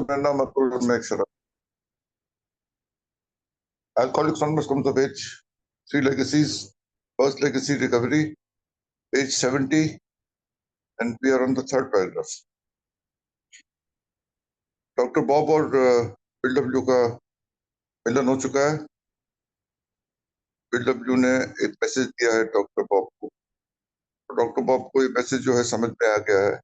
Sunaina Matul makes it. Alcoholics Anonymous comes of age. Three legacies. First legacy recovery, page 70, and we are on the third paragraph. Doctor Bob और Bill W का मिलन हो चुका है। Bill W ने एक message दिया है doctor Bob को। डॉक्टर बॉब को ये मैसेज जो है समझ में आ गया है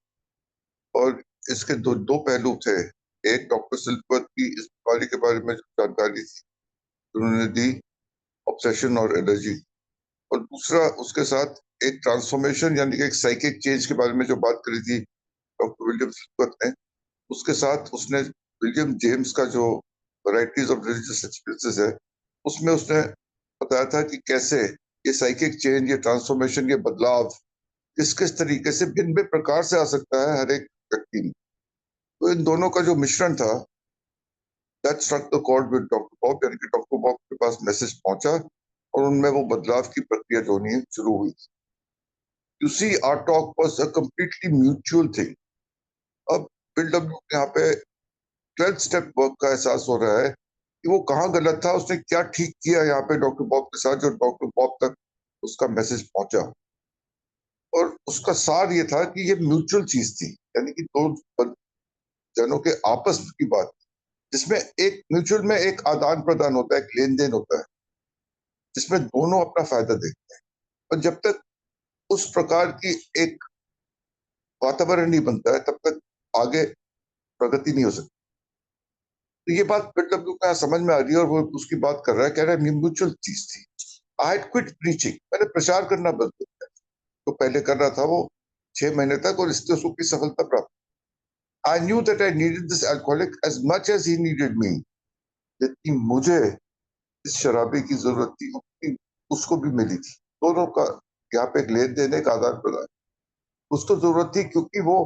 और इसके दो पहलू थे। एक, डॉक्टर सिल्कवर्थ की इस बीमारी के बारे में जो जानकारी थी उन्होंने दी, ऑब्सेशन और एलर्जी, और दूसरा उसके साथ एक ट्रांसफॉर्मेशन यानी कि एक साइकिक चेंज के बारे में जो बात करी थी डॉक्टर विलियम सिल्कवर्थ ने। उसके साथ उसने विलियम जेम्स का जो वैराइटीज ऑफ रिलीजियस एक्सपीरियंसेस है उसमें उसने बताया था कि कैसे ये साइकिक चेंज, ये ट्रांसफॉर्मेशन, ये बदलाव किस किस तरीके से भिन्न भिन्न प्रकार से आ सकता है हर एक व्यक्ति में। तो इन दोनों का जो मिश्रण था, that struck the chord with doctor Bob, यानी कि डॉक्टर बॉब के पास मैसेज पहुंचा और उनमें वो बदलाव की प्रक्रिया जो होनी शुरू हुई। You see, our talk was a completely mutual thing. अब बिल डब्ल्यू यहाँ पे 12 स्टेप वर्क का एहसास हो रहा है कि वो कहाँ गलत था, उसने क्या ठीक किया यहाँ पे डॉक्टर बॉब के साथ जो डॉक्टर बॉब तक उसका मैसेज पहुंचा। और उसका सार ये था कि ये म्यूचुअल चीज थी, यानी कि दो जनों के आपस की बात, जिसमें एक म्यूचुअल में एक आदान प्रदान होता है, एक लेन देन होता है, जिसमें दोनों अपना फायदा देखते हैं। और जब तक उस प्रकार की एक वातावरण नहीं बनता है तब तक आगे प्रगति नहीं हो सकती। तो ये बात बिल डब्ल्यू का समझ में आ रही है और वो उसकी बात कर रहा है, कह रहा है म्यूचुअल चीज थी। आई हैड क्विट प्रीचिंग, मैंने प्रचार करना बंद कर दिया। तो पहले कर रहा था वो 6 महीने तक और इससे उसको की सफलता प्राप्त। I knew that I needed this alcoholic as much as he needed me, जितनी मुझे इस शराबी की जरूरत थी उतनी उसको भी मिली थी। दोनों का यहाँ पे एक लेन देन, एक आदान प्रदान। उसको जरूरत थी क्योंकि वो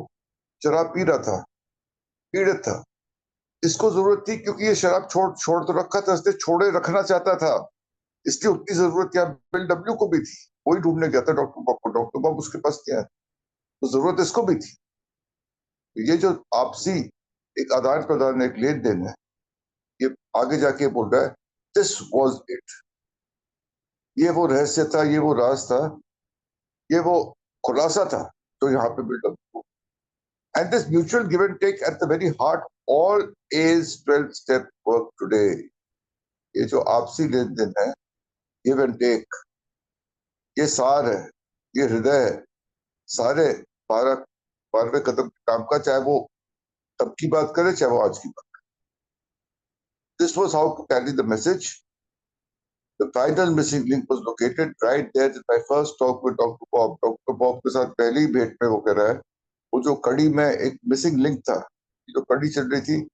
शराब पी रहा था, पीड़ित था। इसको जरूरत थी क्योंकि ये शराब छोड़ तो रखा था, इसलिए छोड़े रखना चाहता था, इसलिए उतनी जरूरत यहाँ बिल डब्ल्यू को भी थी। वही ढूंढने गया था डॉक्टर बॉब को, डॉक्टर बॉब उसके पास क्या है, तो जरूरत इसको भी थी। तो ये जो आपसी एक आदान प्रदान, एक लेन देन है, ये आगे जाके बोल रहा है दिस वॉज इट। ये वो रहस्य था, ये वो राज था, ये वो खुलासा था जो यहाँ पे बिल्डअप हो। And this mutual give and take at the very heart of all 12 step work today. ये जो आपसी लेन देन है, गिव एंड टेक, ये सार है, ये हृदय है सारे 12वें कदम के काम का, चाहे वो तब की बात करे चाहे वो आज की बात। This was how to carry the message. The final missing link was located right there in my first talk with Dr. Bob. Dr. Bob के साथ पहली भेंट में वो कह रहा है, वो जो कड़ी में एक मिसिंग लिंक था, जो कड़ी चल रही थी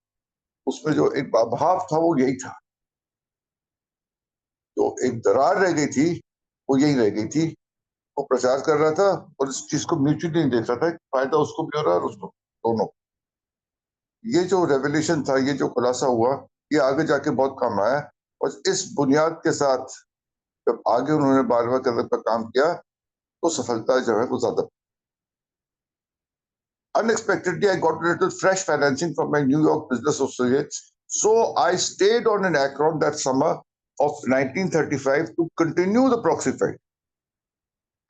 उसमें जो एक अभाव था वो यही था, जो एक दरार रह गई थी वो यही रह गई थी। वो प्रचार कर रहा था और इस चीज को म्यूचुअली नहीं देख रहा था, फायदा उसको भी हो रहा है और उसको, दोनों। ये जो रेवल्यूशन था, ये जो खुलासा हुआ, ये आगे जाके बहुत काम आया। और इस बुनियाद के साथ जब आगे उन्होंने 12वें कदम पर काम किया तो सफलता जो है वो ज्यादा। Unexpectedly, I got a little fresh financing from my New York business associates, so I stayed on an Akron that summer of 1935 to continue the proxy fight.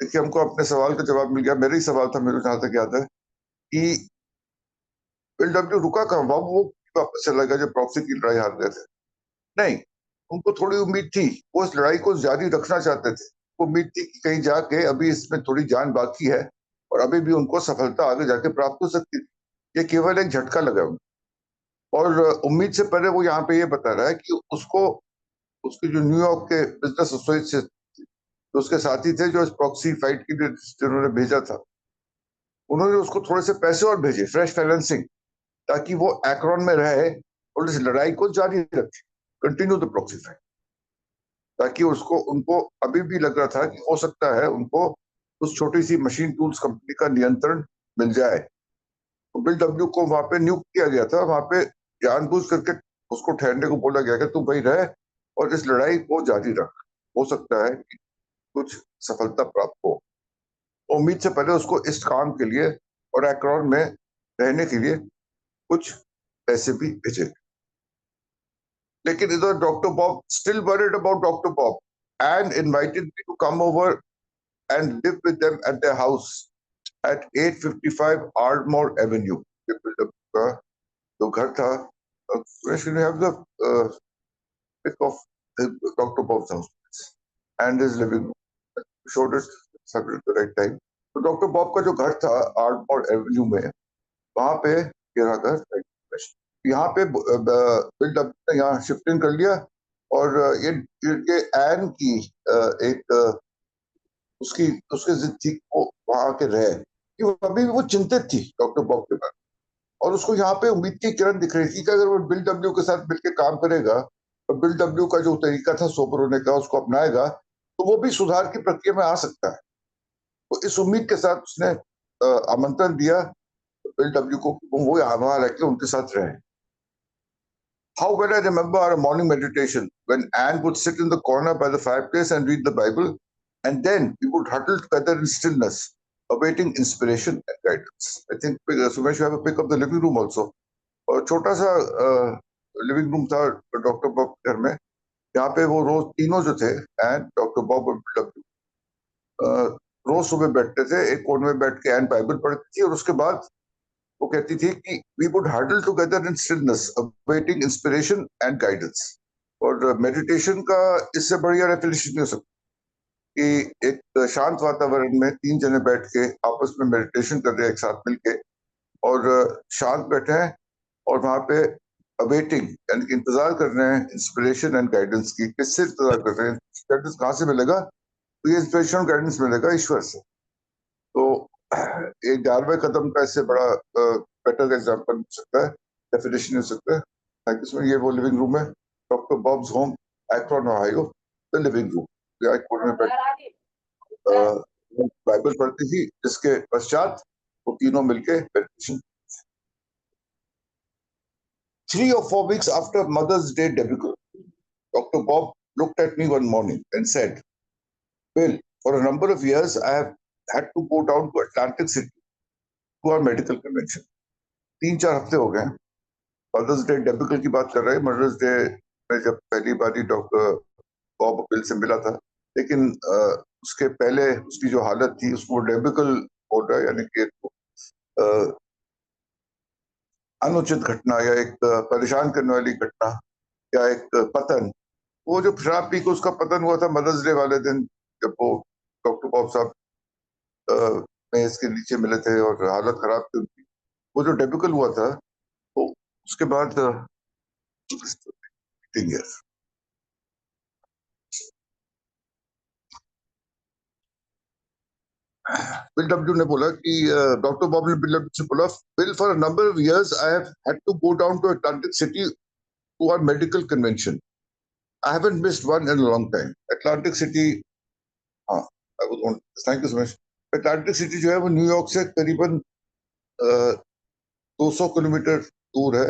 देखिए, हमको अपने सवाल का जवाब मिल गया। मेरा ही सवाल था, मेरे जहां तक याद है, कि बिल डब्ल्यू रुका कहाँ, वो वापस चला गया जब प्रॉक्सी की लड़ाई हार गए थे? नहीं, उनको थोड़ी उम्मीद थी, वो इस लड़ाई को जारी रखना चाहते थे। उम्मीद थी कि कहीं जाके अभी इसमें थोड़ी जान बाकी है और अभी भी उनको सफलता आगे जाके प्राप्त हो सकती थी। ये केवल एक झटका लगा उनको। और उम्मीद से पहले वो यहाँ पे ये बता रहा है कि उसको, उसके जो न्यूयॉर्क के बिजनेस एसोसिएट, तो उसके साथी थे जो इस प्रॉक्सी फाइट के लिए जिन्होंने भेजा था, उन्होंने उसको थोड़े से पैसे और भेजे, फ्रेश फाइनेंसिंग, ताकि वो एक्रोन में रहे और इस लड़ाई को जारी रखे, कंटिन्यू द प्रॉक्सी फाइट, ताकि उसको, उनको अभी भी लग रहा था कि हो सकता है उनको उस छोटी सी मशीन टूल्स कंपनी का नियंत्रण मिल जाए। तो बिल डब्ल्यू को वहां पे नियुक्त किया गया था, वहां पे जानबूझ करके उसको ठहरने को बोला गया कि तू वही रहे और इस लड़ाई को जारी रख, हो सकता है कि कुछ सफलता प्राप्त हो। उम्मीद से पहले उसको इस काम के लिए और एक्रोन में रहने के लिए कुछ पैसे भी भेजे। लेकिन इधर doctor Bob still worried about doctor Bob and invited me to come over and live with them at their house at 855 Ardmore Avenue. का जो घर था, you have the pic of Dr. Bob's house and his living room. Showed it at the right time. तो doctor Bob का जो घर था आर्डमोर Avenue में, वहां पे ये रहा घर। यहाँ पे बिल डब्ल्यू ने यहाँ शिफ्टिंग कर लिया और ये एन की एक उसकी उसकी जिद थी वो वहां के रहे कि अभी वो चिंतित थी डॉक्टर बॉब के बारे में, और उसको यहाँ पे उम्मीद की किरण दिख रही थी कि अगर वो बिल डब्ल्यू के साथ मिलकर काम करेगा और बिल डब्ल्यू का जो तरीका था सोबर होने का उसको अपनाएगा तो वो भी सुधार की प्रक्रिया में आ सकता है। तो इस उम्मीद के साथ उसने आमंत्रण दिया बिल डब्ल्यू को, वो वहां रह के उनके साथ रहे। How well I remember our morning meditation when Anne would sit in the corner by the fireplace and read the Bible, and then we would huddle together in stillness, awaiting inspiration and guidance. I think Sumesh, you have a pic of the living room also. और छोटा सा living room था doctor Bob घर में, यहाँ पे वो रोज तीनों जो थे एन, डॉक्टर बॉब और डब्ल्यू, रोज सुबह बैठते थे एक कोने में बैठ के एन बाइबल पढ़ती थी और उसके बाद वो कहती थी कि we would huddle together in stillness awaiting inspiration and guidance. और मेडिटेशन का इससे बढ़िया डेफिनेशन नहीं हो सकती कि एक शांत वातावरण में तीन जने बैठ के आपस में मेडिटेशन कर रहे हैं एक साथ मिलके और शांत बैठे हैं और वहां पे अवेटिंग यानी इंतजार कर रहे हैं इंस्पिरेशन एंड गाइडेंस की। किससे इंतजार कर रहे हैं? गाइडेंस कहाँ से मिलेगा? तो ये इंस्पिरेशन गाइडेंस मिलेगा ईश्वर से। तो एक 11वें कदम का इससे बड़ा बेटर एग्जांपल हो सकता है, डेफिनेशन हो सकता है। Thank you so much. ये वो लिविंग रूम है doctor Bob's home, Akron Ohio, the living room. यहाँ कोने में बैठ बाइबल पढ़ती थी जिसके पश्चात वो तीनों मिलके meditation. 3 or 4 weeks after Mother's Day debut, Dr. Bob looked at me one morning and said, "Bill, for a number of years I have had to go down to Atlantic City to our medical convention." 3-4 हफ्ते हो गए। Mother's day डेबिकल की बात कर रहे हैं। Mother's day में जब पहली बार डॉक्टर बॉब बिल से मिला था, लेकिन उसके पहले उसकी जो हालत थी उसको डेबिकल बोल रहा है, यानी कि अनुचित घटना या एक परेशान करने वाली घटना या एक पतन। वो जो शराब पी के उसका पतन हुआ था मदर्स डे वाले दिन, जब वो डॉक्टर बॉब साहब मेज के नीचे मिले थे और हालत खराब थी उनकी, वो जो डेबिकल हुआ था, तो उसके बाद बिल डब्ल्यू ने बोला कि डॉक्टर बॉब ने बिल डब्ल्यू से बोला, Bill, for a number of years I have had to go down to Atlantic City to our medical convention. I haven't missed one in a long time. Atlantic City, हाँ, I was on, thank you so much. Atlantic City जो है वो New York से करीबन 200 kilometre दूर है,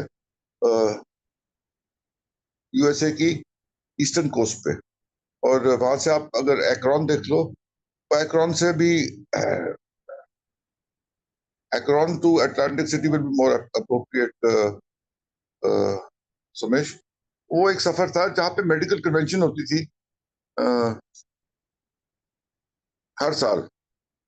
USA की eastern coast पे। और वहां से आप अगर एक्रोन देख लो, तो एक्रोन से भी Akron to Atlantic City will be more appropriate Sumesh. वो एक सफर था जहां पे मेडिकल कन्वेंशन होती थी हर साल,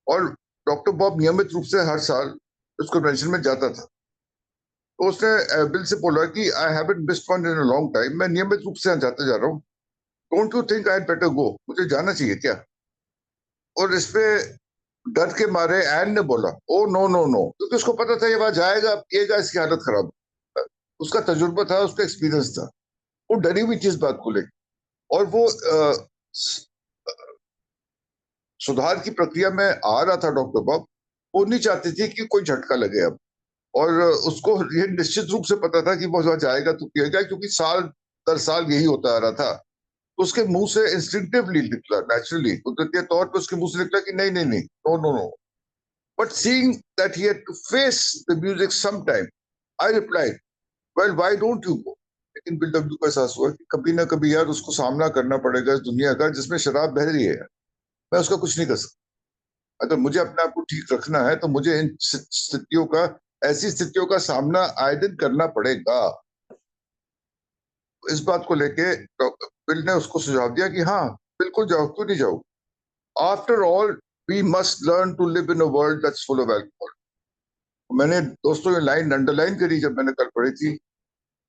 और डॉक्टर बॉब नियमित रूप से हर साल उस कन्वेंशन में जाता था। तो उसने बिल से बोला कि आई haven't missed one in a long time, मैं नियमित रूप से जाते जा रहा हूँ, don't you think I better गो, मुझे जाना चाहिए क्या? और इस पे डर के मारे एन ने बोला, ओ नो नो नो, क्योंकि उसको पता था ये बात जाएगा पिएगा, इसकी हालत खराब। उसका तजुर्बा था, उसका एक्सपीरियंस था, वो डरी हुई थी इस बात को लेकर, और वो सुधार की प्रक्रिया में आ रहा था डॉक्टर बॉब। वो नहीं चाहती थी कि कोई झटका लगे अब, और उसको ये निश्चित रूप से पता था कि वो जाएगा तो पिएगा, क्योंकि साल दर साल यही होता आ रहा था। उसके मुंह से इंस्टिंक्टिवली निकला, नेचुरली कुदरती तौर पे उसके मुंह से निकला कि नहीं नहीं नहीं, no no no. But seeing that he had to face the music some time, I replied, well why don't you go. लेकिन बिल डब्ल्यू को एहसास हुआ कि कभी ना कभी यार उसको सामना करना पड़ेगा इस दुनिया का जिसमें शराब बह रही है। मैं उसका कुछ नहीं कर सकता। अगर मुझे अपने आप को ठीक रखना है तो मुझे इन स्थितियों का ऐसी स्थितियों का सामना आए दिन करना पड़ेगा। इस बात को लेके बिल ने उसको सुझाव दिया कि हाँ, बिल्कुल जाओ, क्यों नहीं जाओ? After all we must learn to live in a world that's full of alcohol. मैंने दोस्तों ये लाइन अंडरलाइन करी जब मैंने कल पढ़ी थी,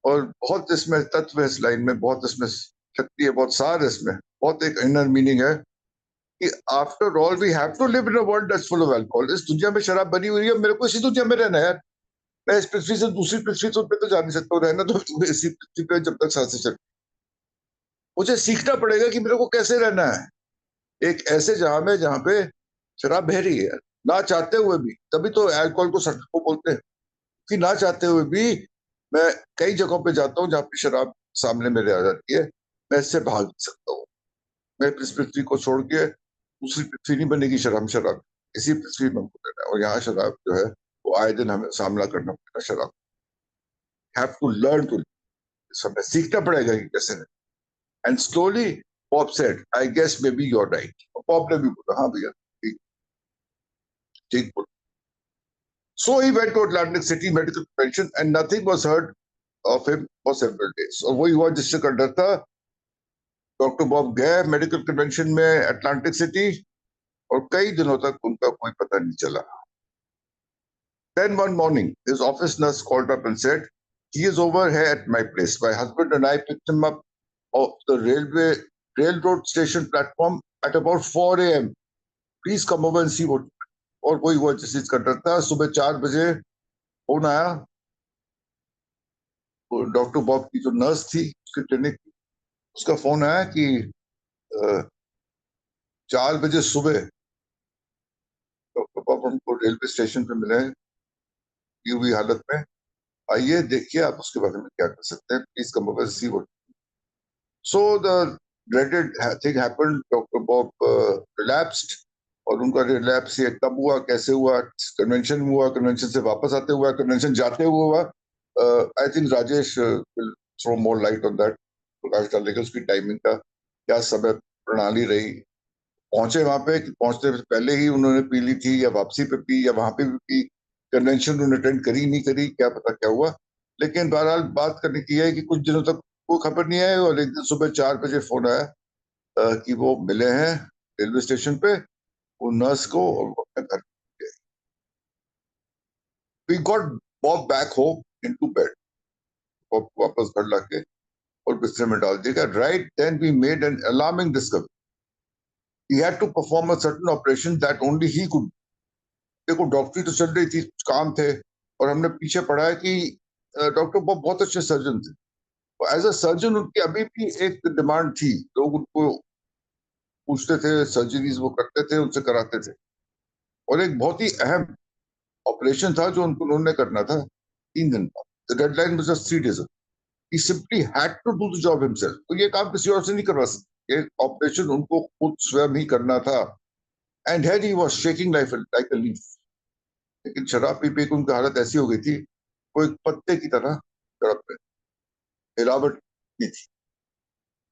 और बहुत इसमें तत्व है इस लाइन में, बहुत इसमें शक्ति है, बहुत सार है इसमें, बहुत एक इनर मीनिंग है कि after all we have to live in a world that's full of alcohol. इस दुनिया में शराब बनी हुई है, मेरे को इसी दुनिया में रहना है यार। मैं इस पृथ्वी से दूसरी पृथ्वी तो पे तो जा नहीं सकता हूँ, रहना तो इसी पृथ्वी पे जब तक सांसें चल। मुझे सीखना पड़ेगा कि मेरे को कैसे रहना है एक ऐसे जहां में जहां पे शराब बह रही है, ना चाहते हुए भी। तभी तो अल्कोहल को सट को बोलते हैं कि ना चाहते हुए भी मैं कई जगहों पे जाता हूँ जहाँ पे शराब सामने मेरे आ जाती है, मैं इससे भाग नहीं सकता हूँ। मैं इस पृथ्वी को छोड़ के दूसरी पृथ्वी नहीं बनेगी शराब शराब, इसी पृथ्वी में हमको रहना है, और यहाँ शराब जो है वो आए दिन हमें सामना करना पड़ेगा। शराब हैव टू लर्न टू, हमें सीखना पड़ेगा कि कैसे। And slowly Pop said, I guess maybe you're right. Pop ने भी बोला, हाँ भैया ठीक ठीक बोला। So he went to Atlantic City Medical Convention and nothing was heard of him for several days. और वही हुआ जिससे कर डर था। डॉक्टर बॉब गए मेडिकल कन्वेंशन में अटलांटिक सिटी, और कई दिनों तक उनका कोई पता नहीं चला। Then one morning, his office nurse called up and said, "He is over here at my place. My husband and I picked him up off the railroad station platform at about 4 a.m. Please come over and see what." और वही हुआ जिस चीज का डर था। सुबह 4 बजे फोन आया, डॉक्टर बॉब की जो नर्स थी उसकी क्लिनिक, उसका फोन आया कि 4 बजे सुबह डॉक्टर बॉब हमको रेलवे स्टेशन पे मिले की हुई हालत में, आइए देखिए आप उसके बारे में क्या कर सकते हैं, please come over see what. So the dreaded thing happened, doctor Bob relapsed, और उनका रिलैप्स ये कब हुआ, कैसे हुआ? कन्वेंशन हुआ, कन्वेंशन से वापस आते हुआ, कन्वेंशन जाते हुए हुआ। I think Rajesh will throw more light on that. प्रकाश डालेगा उसकी टाइमिंग का, क्या समय प्रणाली रही। पहुंचे वहां पे कि पहुंचते से पहले ही उन्होंने पी ली थी, या वापसी पे पी, या वहां पे भी पी, कन्वेंशन उन्होंने अटेंड करी नहीं करी, क्या पता क्या हुआ। लेकिन बहरहाल बात करने की है कि कुछ दिनों तक कोई खबर नहीं आई, और एक दिन सुबह 4 बजे फोन आया कि वो मिले हैं रेलवे स्टेशन पे वो नर्स को, और वो अपने घर गए। We got Bob back home into bed. Bob को वापस घर लाके और बिस्तर में डाल दिया। Right then we made an alarming discovery, he had to perform a certain operation that only he could। देखो डॉक्टरी तो चल रही थी, कुछ काम थे, और हमने पीछे पढ़ा है कि डॉक्टर बॉब बहुत अच्छे सर्जन थे। एज अ सर्जन उनकी अभी भी एक डिमांड थी, लोग उनको पूछते थे, सर्जरीज वो करते थे, उनसे कराते थे। और एक बहुत ही अहम ऑपरेशन था जो उनको उन्होंने करना था 3 दिन बाद। The deadline was just 3 days। He simply had to do the job himself. तो ये काम किसी और से नहीं करवा सकते, ये ऑपरेशन उनको खुद स्वयं ही करना था। And here he was shaking like a leaf. लेकिन शराब पी पी के उनकी हालत ऐसी हो गई थी, वो एक पत्ते की तरह तड़प रहे, हिलावट की थी,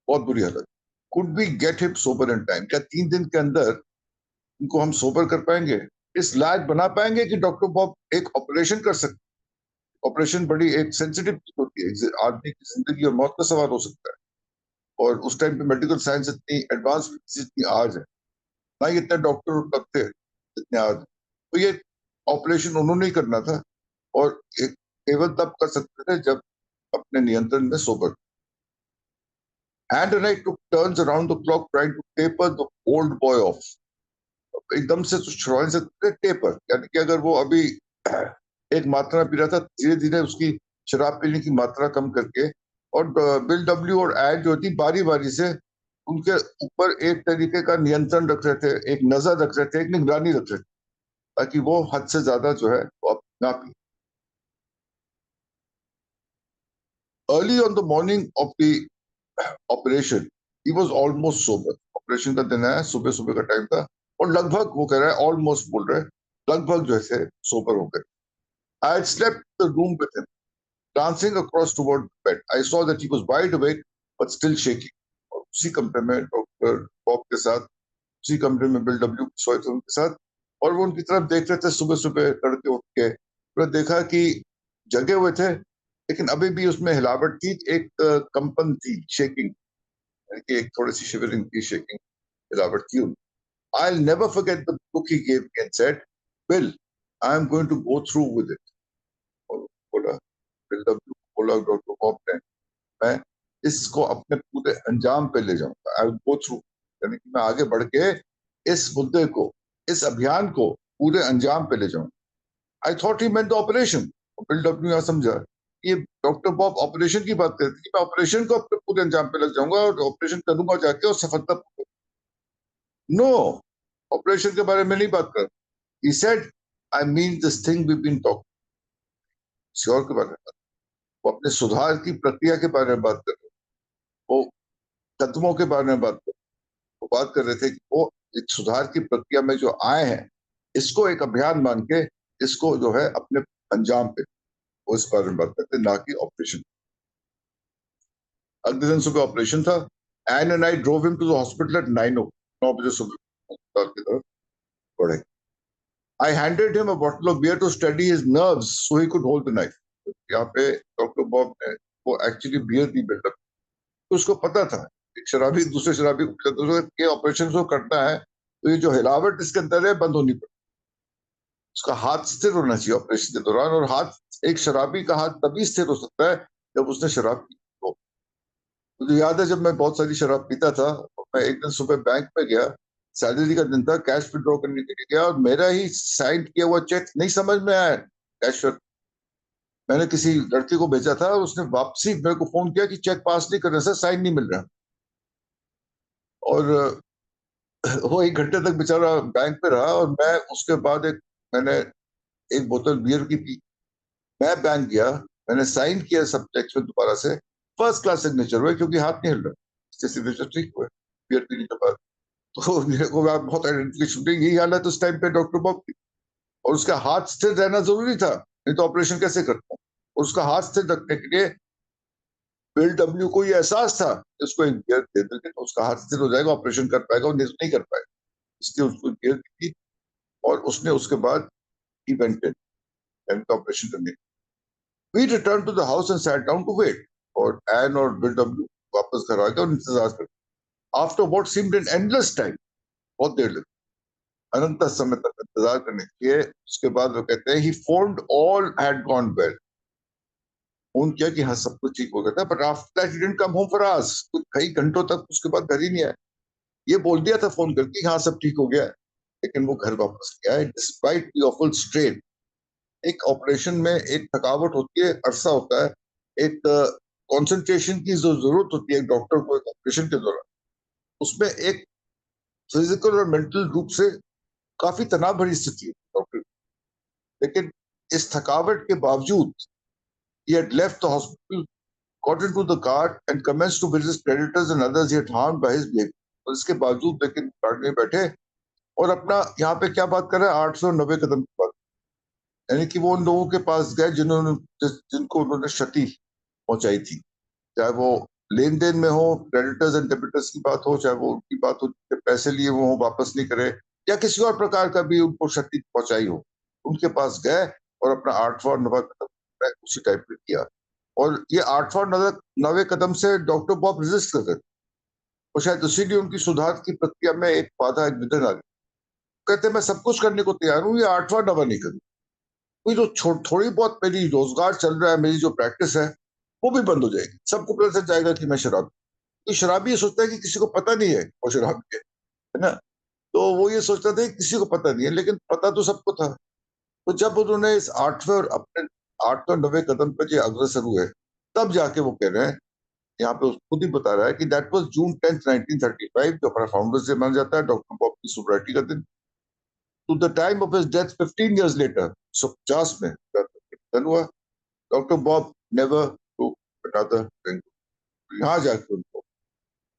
बहुत बुरी हालत। Could be get him sober in time? क्या 3 दिन के अंदर इनको हम सोबर कर पाएंगे, इस लायक बना पाएंगे कि डॉक्टर बॉब एक ऑपरेशन कर सकते? ऑपरेशन बड़ी एक सेंसिटिव चीज होती है, आदमी की जिंदगी और मौत का सवाल हो सकता है। और उस टाइम पे मेडिकल साइंस इतनी एडवांस इतनी आज है, ना ही इतने डॉक्टर उपलब्ध थे जितने आज। तो ये ऑपरेशन उन्होंने ही करना था, और एक केवल तब कर सकते थे जब अपने नियंत्रण में sober. And I took turns around the clock trying to taper the old boy off। एकदम से तो छुड़ा नहीं सकते टेपर, यानी कि अगर वो अभी एक मात्रा पी रहा था, धीरे धीरे उसकी शराब पीने की मात्रा कम करके, और बिल डब्ल्यू और एड जो थी बारी बारी से उनके ऊपर एक तरीके का नियंत्रण रख रहे थे, एक नजर रख रहे थे, एक निगरानी रख रहे थे, ताकि वो हद से ज्यादा जो है वो अब ना P. Early on the morning of the operation he was almost sober. Operation का दिन है, सुबह सुबह का टाइम था, और लगभग वो कह रहा है, ऑलमोस्ट बोल रहे हैं, लगभग जैसे सोबर हो गए। I had slept the room with him, glancing across toward the bed I saw that he was wide awake but still shaking। और उसी कमरे में डॉक्टर बॉब के साथ, उसी कमरे में बिल डब्ल्यू सोए थे उनके साथ, और वो उनकी तरफ देख रहे थे सुबह सुबह तड़के उठ के, तो देखा कि जगे हुए थे, लेकिन अभी भी उसमें हिलावट थी, एक कंपन थी, शेकिंग, यानी कि एक थोड़ी सी शिवरिंग की शेकिंग, हिलावट थी उनमें। I'll never forget the book he gave me and said, Bill, I'm going to go through with it. और बोला, बिल डब्ल्यू बोला डॉक्टर बॉब ने, मैं इसको अपने पूरे अंजाम पे ले जाऊंगा, आई विल गो थ्रू, यानी कि मैं आगे बढ़ के इस मुद्दे को, इस अभियान को पूरे अंजाम पे ले जाऊंगा। I thought he meant the operation. Bill W यहाँ समझा ये डॉक्टर बॉब ऑपरेशन की बात करते कि मैं ऑपरेशन को अपने पूरे अंजाम पे लग जाऊंगा और ऑपरेशन करूंगा जाके और सफलता। नो, ऑपरेशन के बारे में नहीं बात कर। He said, I mean this thing we've been talking, sure के बारे में बात। वो अपने सुधार की प्रक्रिया के बारे में बात कर रहे, वो कदमों के बारे में बात कर रहे, वो बात कर रहे थे कि वो एक सुधार की प्रक्रिया में जो आए हैं, इसको एक अभियान मान के इसको जो है अपने अंजाम पे, वो इस बारे में बात करते, ना कि ऑपरेशन। अगले दिन सुबह ऑपरेशन था। An and I drove him to the hospital at 9 बजे सुबह अस्पताल की तरफ बढ़े। I handed him a bottle of beer to steady his nerves so he could hold the knife. यहाँ पे डॉक्टर बॉब ने वो एक्चुअली बियर दी बिल्डअप, तो उसको पता था एक शराबी दूसरे शराबी के ऑपरेशन को करना है, तो ये जो हिलावट इसके अंदर है बंद होनी पड़ेगी। उसका हाथ स्थिर होना चाहिए ऑपरेशन के दौरान, और हाथ, एक शराबी का हाथ तभी स्थिर हो सकता है जब उसने शराब पी हो। मुझे याद है जब मैं बहुत सारी शराब पीता था, मैं एक दिन सुबह बैंक में गया, सैलरी का दिन था, कैश विड्रॉ करने के लिए गया, और मेरा ही साइन किया हुआ चेक नहीं समझ में आया कैशियर। मैंने किसी लड़के को भेजा था और उसने वापसी मेरे को फोन किया कि चेक पास नहीं कर रहे सर, साइन नहीं मिल रहा। और वो 1 घंटे तक बेचारा बैंक पे रहा, और मैं उसके बाद मैंने एक बोतल बियर की पी। मैं बैंक गया, मैंने साइन किया सब चेक्स में दोबारा से, फर्स्ट क्लास सिग्नेचर हुआ क्योंकि हाथ नहीं हिल रहा, इससे सिग्नेचर ठीक हुआ बियर पीने के बाद। तो मेरे को बहुत आइडेंटिफिकेशन हुई। यही हालत उस टाइम पे डॉक्टर बॉब की, और उसका हाथ स्थिर रहना जरूरी था, नहीं तो ऑपरेशन कैसे करता। और उसका हाथ स्थिर रखने के लिए बिल डब्ल्यू को ये एहसास था कि उसको एक गियर दे देंगे तो उसका हाथ स्थिर हो जाएगा, ऑपरेशन कर पाएगा, और नहीं कर पाएगा, इसलिए उसको गियर दी। और उसने उसके बाद इवेंटेड ऑपरेशन करने। We return to the house and sat down to wait, और एन और बिल डब्ल्यू वापस घर आ गए और इंतजार कर। After what seemed an endless time, बहुत देर लगी, अनंत समय तक इंतजार करने के लिए। उसके बाद वो कहते हैं he phoned all had gone well, phone किया कि हाँ सब कुछ ठीक हो गया था, but after that he didn't come home for hours, कुछ कई घंटों तक उसके बाद घर ही नहीं आया। ये बोल दिया था फोन करके हाँ सब ठीक हो गया, लेकिन वो घर वापस नहीं आया डिस्पाइट द ऑफुल स्ट्रेन। एक ऑपरेशन में एक थकावट होती है, अरसा होता है, एक कंसंट्रेशन की जो जरूरत होती है डॉक्टर को एक ऑपरेशन के दौरान, उसमें एक फिजिकल और मेंटल रूप से काफी तनाव भरी स्थिति है डॉक्टर। लेकिन इस थकावट के बावजूद he had left the hospital, got into the car and commenced to visit creditors and others he had harmed by his behavior. और इसके बावजूद लेकिन कार में बैठे और अपना यहाँ पे क्या बात कर रहे हैं, 890 कदम की बात, यानी कि वो उन लोगों के पास गए जिन्होंने जिनको उन्होंने क्षति पहुंचाई थी, चाहे वो लेन देन में हो, क्रेडिटर्स एंड डेबिटर्स की बात हो, चाहे वो उनकी बात हो पैसे लिए वो वापस नहीं करे, या किसी और प्रकार का भी उनको क्षति पहुंचाई हो, उनके पास गए और अपना 890 कदम उसी टाइप में किया। और ये 890 कदम से डॉक्टर बॉब रेजिस्ट कर रहे थे, और शायद इसीलिए उनकी सुधार की प्रक्रिया में एक बाधा, एक विघ्न आ गया। कहते मैं सब कुछ करने को तैयार हूँ, ये 8वां नहीं करूँ, कोई जो थोड़ी बहुत मेरी रोजगार चल रहा है, मेरी जो प्रैक्टिस है वो भी बंद हो जाएगी, सबको पता चल जाएगा कि मैं शराब। तो शराबी ये सोचता है कि किसी को पता नहीं है वो शराबी है ना, तो वो ये सोचता था कि किसी को पता नहीं है, लेकिन पता तो सबको था। तो जब उन्होंने इस 8वें और अपने 890 कदम पे जो अग्रसर हुए, तब जाके वो कह रहे हैं, यहाँ पे खुद ही बता रहा है कि दैट वाज जून 10, 1935, जो हमारा फाउंडर्स डे माना जाता है, डॉक्टर बॉब की सोब्रिटी का दिन, to the time of his death 15 years later, 150 में निधन हुआ। Doctor Bob never to another drink. यहाँ जाके उनको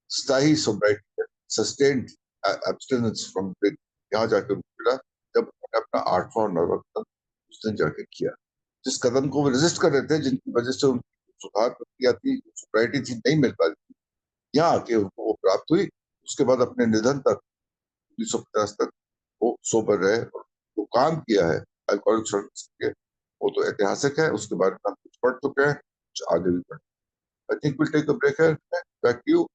स्थायी sobriety, sustained abstinence from drink, यहाँ जाके उनको मिला जब उन्होंने अपना 8वां और 9वां कदम उस दिन जाके किया। जिस कदम को वो रेजिस्ट कर रहे थे, जिनकी वजह से उनकी सुधार प्रक्रिया थी, सोब्रिटी थी, नहीं मिल पा रही, यहाँ आके उनको वो प्राप्त हुई। उसके बाद अपने निधन तक 1950 तक वो सोबर रहे और जो काम किया है अल्कोहलिक सर्विस के, वो तो ऐतिहासिक है, उसके बारे में हम कुछ पढ़ चुके हैं, कुछ आगे भी पढ़। I think will take a break है, back to you.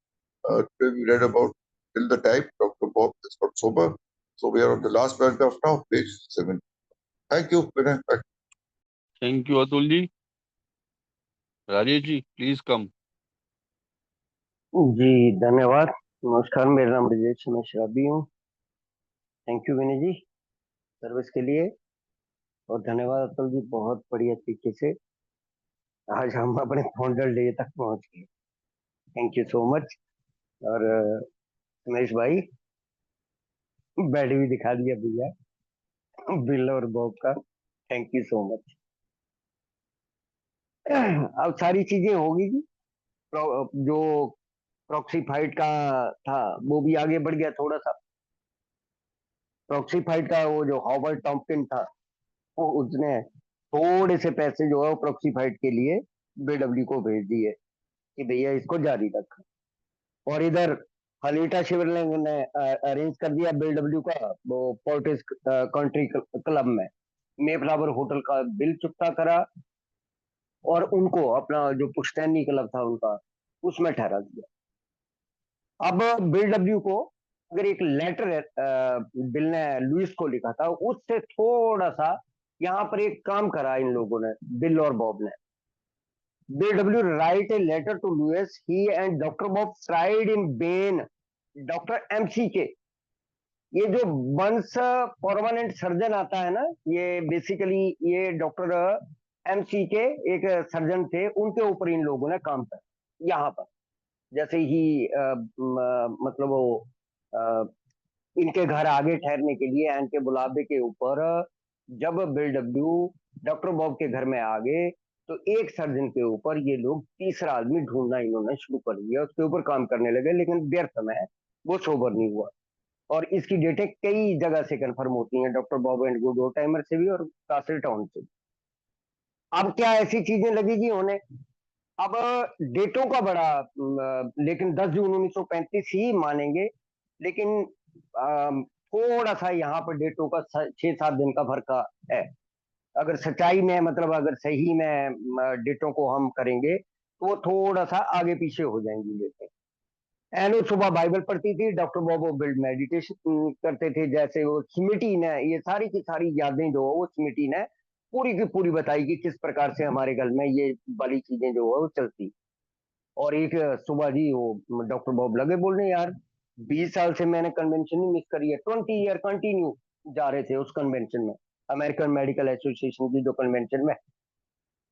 Today we read about Till the Type, Dr. Bob is not sober. So we are on the last paragraph now, page 7. Thank you, Vinay. Back. Thank you Atul ji. Rajesh ji please come. जी धन्यवाद। नमस्कार, मेरा नाम ब्रजेश, मैं शराबी हूँ। Thank you Vinay ji service के लिए, और धन्यवाद अतुल जी, बहुत बढ़िया तरीके से आज हम अपने फाउंडर डे तक पहुंच गए। Thank you so much. और सुमेश भाई, बेड भी दिखा दिया भैया, बिल और बॉब का, थैंक यू सो मच। अब सारी चीजें होगी जी। जो प्रॉक्सी फाइट का था वो भी आगे बढ़ गया थोड़ा सा। प्रॉक्सी फाइट का वो जो हॉवर्ड टॉम्पकिन था, वो उसने थोड़े से पैसे जो है वो प्रॉक्सी फाइट के लिए बीडब्ल्यू को भेज दिए कि भैया इसको जारी रख। और इधर हनीटा शिवरलिंग ने अरेंज कर दिया बीडब्ल्यू का वो पोर्टिस कंट्री क्लब में मेफ्लावर होटल का बिल चुकता करा, और उनको अपना जो पुश्तैनी क्लब था उनका उसमें ठहरा दिया। अब बीडब्ल्यू को अगर एक लेटर बिल ने लुइस को लिखा था, उससे थोड़ा सा यहाँ पर एक काम करा इन लोगों ने, बिल और बॉब ने। BW write a letter to Lewis. He and Dr. Bob tried in vain. Doctor MCK, ये जो वंश परमानेंट सर्जन आता है ना, ये बेसिकली ये डॉक्टर MCK एक सर्जन थे, उनके ऊपर इन लोगों ने काम किया यहाँ पर। जैसे ही मतलब वो आ, इनके घर आगे ठहरने के लिए एन के बुलावे के ऊपर जब BW डॉक्टर बॉब के घर में आ गए, तो एक सर्जन के ऊपर ये लोग तीसरा आदमी ढूंढना इन्होंने शुरू कर दिया, उसके ऊपर काम करने लगे, लेकिन व्यर्थ में वो सोबर नहीं हुआ। और इसकी डेटें कई जगह से कंफर्म होती हैं, doctor Bob and good timer से भी और कासिल टाउन से भी। अब क्या ऐसी चीजें लगी जी होने, अब डेटों का बड़ा लेकिन 10 जून 1935 ही मानेंगे, लेकिन थोड़ा सा यहाँ पर डेटों का 6-7 दिन का फर्क है। अगर सच्चाई में मतलब अगर सही में डेटों को हम करेंगे तो वो थोड़ा सा आगे पीछे हो जाएंगी डेटें। एनो सुबह बाइबल पढ़ती थी, डॉक्टर बॉबो बिल्ड मेडिटेशन करते थे। जैसे वो स्मिटी ने ये सारी की सारी यादें जो है वो स्मिटी ने पूरी की पूरी बताई कि किस प्रकार से हमारे घर में ये वाली चीजें जो है वो चलती। और एक सुबह जी वो डॉक्टर बॉब लगे बोलने, यार 20 साल से मैंने कन्वेंशन ही मिस करी है, 20 ईयर कंटिन्यू जा रहे थे उस कन्वेंशन में, अमेरिकन मेडिकल एसोसिएशन की जो कन्वेंशन में।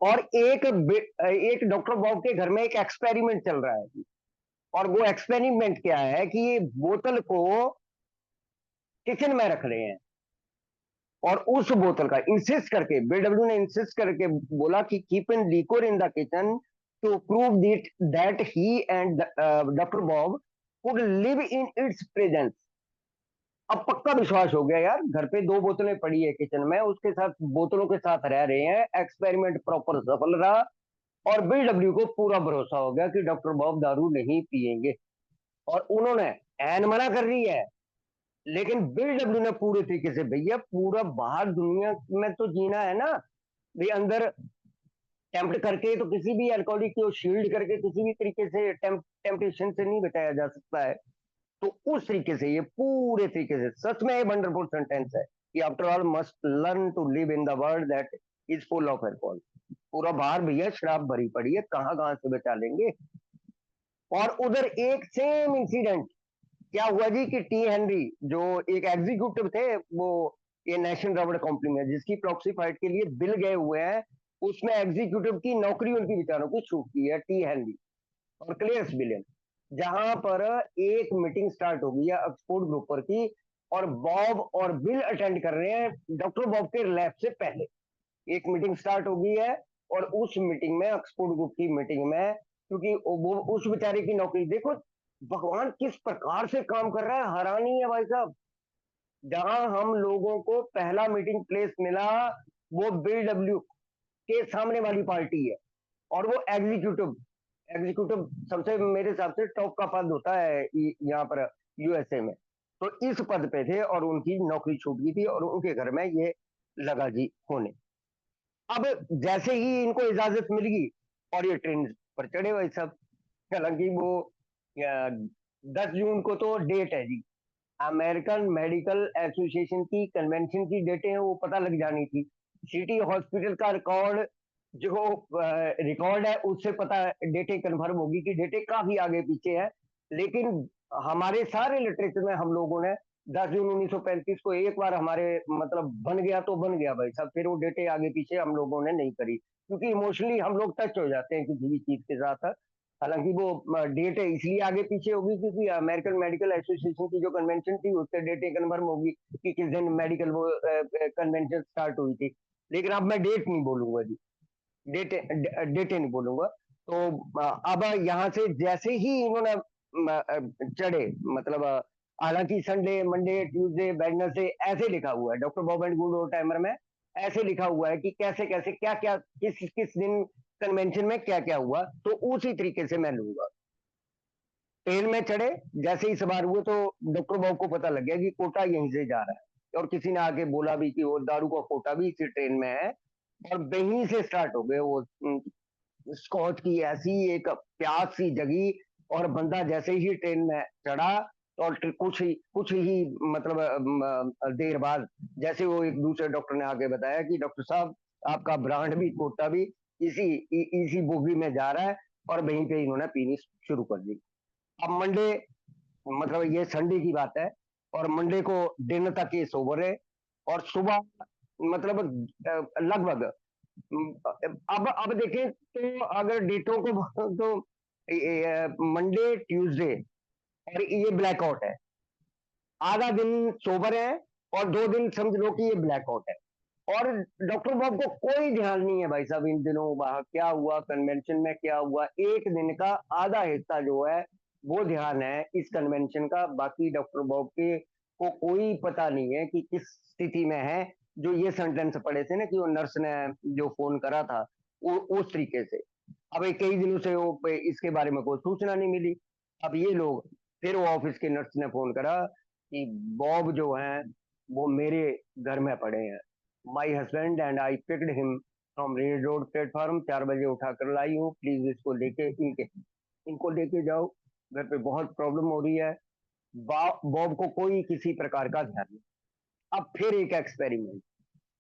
और एक डॉक्टर बॉब के घर में एक एक्सपेरिमेंट चल रहा है, और वो एक्सपेरिमेंट क्या है कि ये बोतल को किचन में रख रहे हैं, और उस बोतल का इंसिस्ट करके BW ने इंसिस्ट करके बोला कि keep in liquid in the kitchen to prove that he and doctor Bob could live in its presence. अब पक्का विश्वास हो गया यार, घर पे 2 बोतलें पड़ी है किचन में, उसके साथ बोतलों के साथ रह रहे हैं, एक्सपेरिमेंट प्रॉपर सफल रहा। और BW को पूरा भरोसा हो गया कि डॉक्टर बॉब दारू नहीं पिएंगे, और उन्होंने एन मना कर रही है, लेकिन BW ने पूरे तरीके से, भैया पूरा बाहर दुनिया में तो जीना है ना भाई, अंदर टेम्प्ट करके तो किसी भी अल्कोहलिक को शील्ड करके किसी भी तरीके से टेम्पटेशन से नहीं बचाया जा सकता है। तो उस तरीके से ये पूरे तरीके से सच में वंडरफुल सेंटेंस है कि after all must learn to live in the world that is full of alcohol. पूरा बाहर भैया शराब भरी पड़ी है, कहाँ कहाँ से बचा लेंगे। और उधर एक सेम इंसिडेंट क्या हुआ जी कि टी हेनरी जो एक एग्जीक्यूटिव थे, वो ये नेशनल रबड़ कंपनी में जिसकी प्रॉक्सी फाइट के लिए बिल गए हुए हैं, उसमें एग्जीक्यूटिव की नौकरी उनकी विचारों की छूट की है टी हेनरी और क्लियर्स बिलियन। जहां पर एक मीटिंग स्टार्ट हो गई है ऑक्सफोर्ड ग्रुप पर की, और बॉब और बिल अटेंड कर रहे हैं डॉक्टर बॉब के लैब से पहले। एक मीटिंग स्टार्ट हो गई है, और उस मीटिंग में ऑक्सफोर्ड ग्रुप की मीटिंग में, क्योंकि वो उस बेचारे की नौकरी देखो, भगवान किस प्रकार से काम कर रहा है, हैरानी है भाई साहब। जहां हम लोगों को पहला मीटिंग प्लेस मिला वो BW के सामने वाली पार्टी है, और वो एग्जीक्यूटिव एग्जीक्यूटिव सबसे मेरे हिसाब से टॉप का पद होता है यहाँ पर USA में। तो इस पद पे थे और उनकी नौकरी छूट गई थी और उनके घर में ये लगा जी होने। अब जैसे ही इनको इजाजत मिल गई और ये ट्रेन पर चढ़े भाई सब। हालांकि वो 10 जून को तो डेट है जी, अमेरिकन मेडिकल एसोसिएशन की कन्वेंशन की डेटें हैं, वो पता लग जानी थी। सिटी हॉस्पिटल का रिकॉर्ड जो रिकॉर्ड है उससे पता डेटें कन्फर्म होगी कि डेटें काफी आगे पीछे है। लेकिन हमारे सारे लिटरेचर में हम लोगों ने 10 जून 1935 को एक बार हमारे मतलब बन गया तो बन गया भाई साहब, फिर वो डेटें आगे पीछे हम लोगों ने नहीं करी, क्योंकि इमोशनली हम लोग टच हो जाते हैं किसी भी चीज के साथ। हालांकि वो डेट इसलिए आगे पीछे होगी क्योंकि अमेरिकन मेडिकल एसोसिएशन की जो कन्वेंशन थी उससे डेटें कन्फर्म होगी कि किस दिन मेडिकल वो कन्वेंशन स्टार्ट हुई थी। लेकिन अब मैं डेट नहीं बोलूंगा जी, डेटें नहीं बोलूंगा। तो अब यहाँ से जैसे ही इन्होंने चढ़े, मतलब हालांकि संडे मंडे ट्यूसडे वेडनेसडे ऐसे लिखा हुआ है doctor Bob and good old timer में, ऐसे लिखा हुआ है कि कैसे कैसे क्या क्या किस किस दिन कन्वेंशन में क्या क्या हुआ, तो उसी तरीके से मैं लूंगा। ट्रेन में चढ़े, जैसे ही सवार हुए तो डॉक्टर बॉब को पता लग गया कि कोटा यहीं से जा रहा है, और किसी ने आके बोला भी कि वो दारू का कोटा भी इसी ट्रेन में है। और वहीं से स्टार्ट हो गए वो स्कॉच की ऐसी एक प्यास सी जगी, और बंदा जैसे ही ट्रेन में चढ़ा और कुछ ही मतलब देर बाद जैसे वो एक दूसरे डॉक्टर ने आके बताया कि डॉक्टर साहब आपका ब्रांड भी कोटा भी इसी बोगी में जा रहा है, और वहीं पे इन्होंने पीनी शुरू कर दी। अब मंडे, मतलब ये संडे की बात है, और मंडे को दिन तक ये सोबर है, और सुबह मतलब लगभग अब देखें तो अगर डेटों को तो मंडे ट्यूसडे और ये ब्लैकआउट है, आधा दिन सोबर है और 2 दिन समझ लो कि ये ब्लैकआउट है। और डॉक्टर बॉब को कोई ध्यान नहीं है भाई साहब इन दिनों वहां क्या हुआ, कन्वेंशन में क्या हुआ, एक दिन का आधा हिस्सा जो है वो ध्यान है इस कन्वेंशन का, बाकी डॉक्टर बॉब के को कोई पता नहीं है कि किस स्थिति में है। जो ये सेंटेंस पढ़े थे ना कि वो नर्स ने जो फोन करा था, वो उस तरीके से। अब ये कई दिनों से वो इसके बारे में कोई सूचना नहीं मिली। अब ये लोग, फिर वो ऑफिस के नर्स ने फोन करा कि बॉब जो है वो मेरे घर में पड़े हैं, my husband and I picked him from red road platform, 4 बजे उठाकर लाई हूँ, प्लीज इसको लेके इनको लेके जाओ, घर पे बहुत प्रॉब्लम हो रही है। बॉब को कोई किसी प्रकार का ध्यान नहीं। अब फिर एक एक्सपेरिमेंट,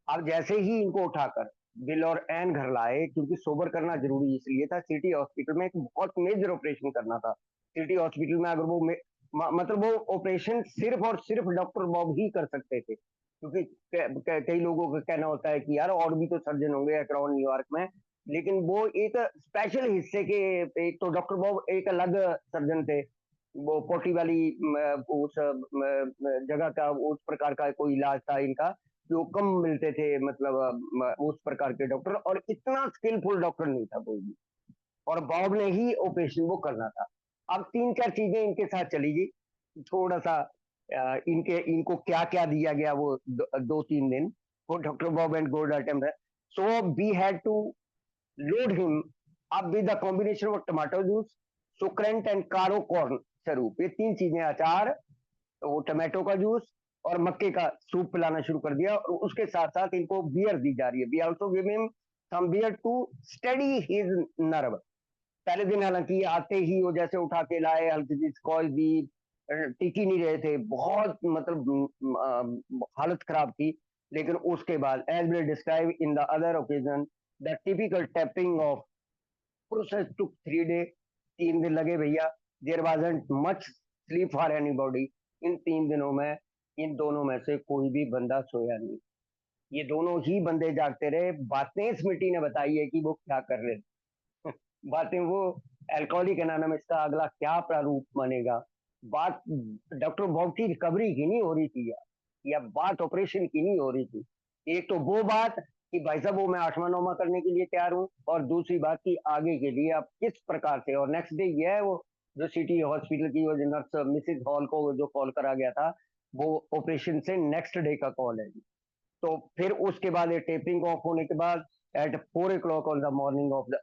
अब जैसे ही इनको उठाकर बिल और एन घर लाए, क्योंकि सोबर करना जरूरी इसलिए था, सिटी हॉस्पिटल में एक बहुत मेजर ऑपरेशन करना था। सिटी हॉस्पिटल में अगर वो मतलब वो ऑपरेशन सिर्फ और सिर्फ डॉक्टर बॉब ही कर सकते थे, क्योंकि कई लोगों का कहना होता है कि यार और भी तो सर्जन होंगे अक्रॉन न्यूयॉर्क में, लेकिन वो एक स्पेशल हिस्से के, एक तो डॉक्टर बॉब एक अलग सर्जन थे, वो पोटी वाली उस जगह का उस प्रकार का कोई इलाज था इनका, जो कम मिलते थे, मतलब उस प्रकार के डॉक्टर, और इतना स्किलफुल डॉक्टर नहीं था कोई भी, और बॉब ने ही ऑपरेशन वो करना था। अब 3-4 चीजें इनके साथ चली गई, थोड़ा सा इनको क्या क्या दिया गया वो 2-3 दिन, वो doctor Bob and gold attempt है। So we had to load him up with the combination of tomato juice, sauerkraut and Karo corn syrup, ये 3 चीजें, अचार, वो टमाटो का जूस और मक्के का सूप पिलाना शुरू कर दिया, और उसके साथ साथ इनको बियर दी जा रही है। We also give him some beer to steady his nerve. पहले दिन हालांकि आते ही वो जैसे उठा के लाए, हल्की सी स्कॉच दी, टिक ही नहीं रहे थे, बहुत मतलब हालत खराब थी। लेकिन उसके बाद as will describe in the other occasion, the typical tapping off process took 3 day, 3 दिन लगे भैया। There wasn't much sleep for anybody. इन 3 दिनों में इन दोनों में से कोई भी बंदा सोया नहीं, ये दोनों ही बंदे जागते रहे। बातें स्मिटी ने बताई है कि वो क्या कर रहे थे। बातें वो एल्कोहलिक एनोनिमस का अगला क्या प्रारूप बनेगा, बात डॉक्टर बॉब की रिकवरी की नहीं हो रही थी, या बात ऑपरेशन की नहीं हो रही थी। एक तो वो बात कि भाई साहब वो मैं 8वां 9वां करने के लिए तैयार हूँ, और दूसरी बात की आगे के लिए आप किस प्रकार से। और नेक्स्ट डे ये है वो जो सिटी हॉस्पिटल की वो नर्स मिसिज हॉल को जो कॉल करा गया था, वो ऑपरेशन से नेक्स्ट डे का कॉल है। तो फिर उसके बाद टेपरिंग ऑफ होने के बाद at 4 o'clock on the morning of the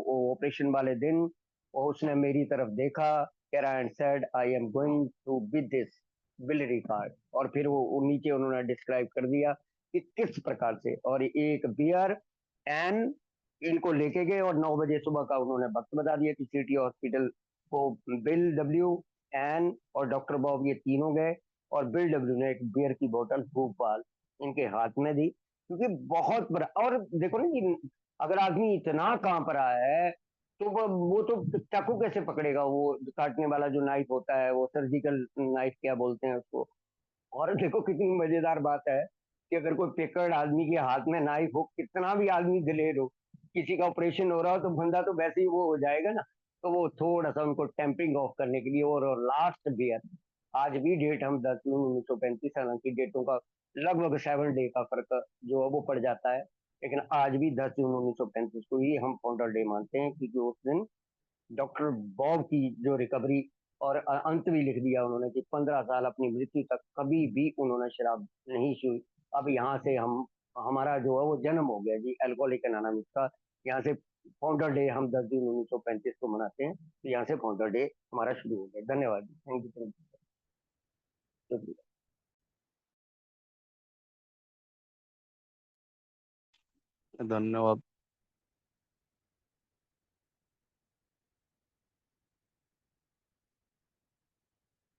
operation वाले दिन, उसने मेरी तरफ देखा, कह रहा and said I am going to with this बिलरी कार्ड, और फिर वो नीचे उन्होंने डिस्क्राइब कर दिया कि किस प्रकार से, और एक बियर एन इनको लेके गए और 9 बजे सुबह का उन्होंने वक्त बता दिया कि सिटी हॉस्पिटल को बिल डब्ल्यू, एन और डॉक्टर बॉब ये तीनों गए और बिल डब्ल्यू ने एक बियर की बोतल भूपाल इनके हाथ में दी, क्योंकि बहुत बड़ा। और देखो ना कि अगर आदमी इतना कांप रहा है तो वो तो चाकू कैसे पकड़ेगा, वो काटने वाला जो नाइफ होता है, वो सर्जिकल नाइफ क्या बोलते हैं उसको। और देखो कितनी मजेदार बात है कि अगर कोई पिकड़ आदमी के हाथ में नाइफ हो, कितना भी आदमी दिलेर हो, किसी का ऑपरेशन हो रहा हो तो बंदा तो वैसे ही वो हो जाएगा ना। तो वो थोड़ा सा उनको टेम्परिंग ऑफ करने के लिए और लास्ट बियर, आज भी डेट हम 10 जून 1935, हालांकि डेटों का लगभग 7 डे का फर्क जो है वो पड़ जाता है, लेकिन आज भी 10 जून 1935 को ही हम फाउंडर डे मानते हैं, क्योंकि उस दिन डॉक्टर बॉब की जो रिकवरी और अंत भी लिख दिया उन्होंने कि 15 साल अपनी मृत्यु तक कभी भी उन्होंने शराब नहीं छुई। अब यहाँ से हम, हमारा जो है वो जन्म हो गया जी अल्कोहलिक एनोनिमस का। यहाँ से फाउंडर डे हम 10 जून 1935 को मनाते हैं, तो यहाँ से फाउंडर डे हमारा शुरू हो गया। धन्यवाद, थैंक यू, शुक्रिया। धन्यवाद।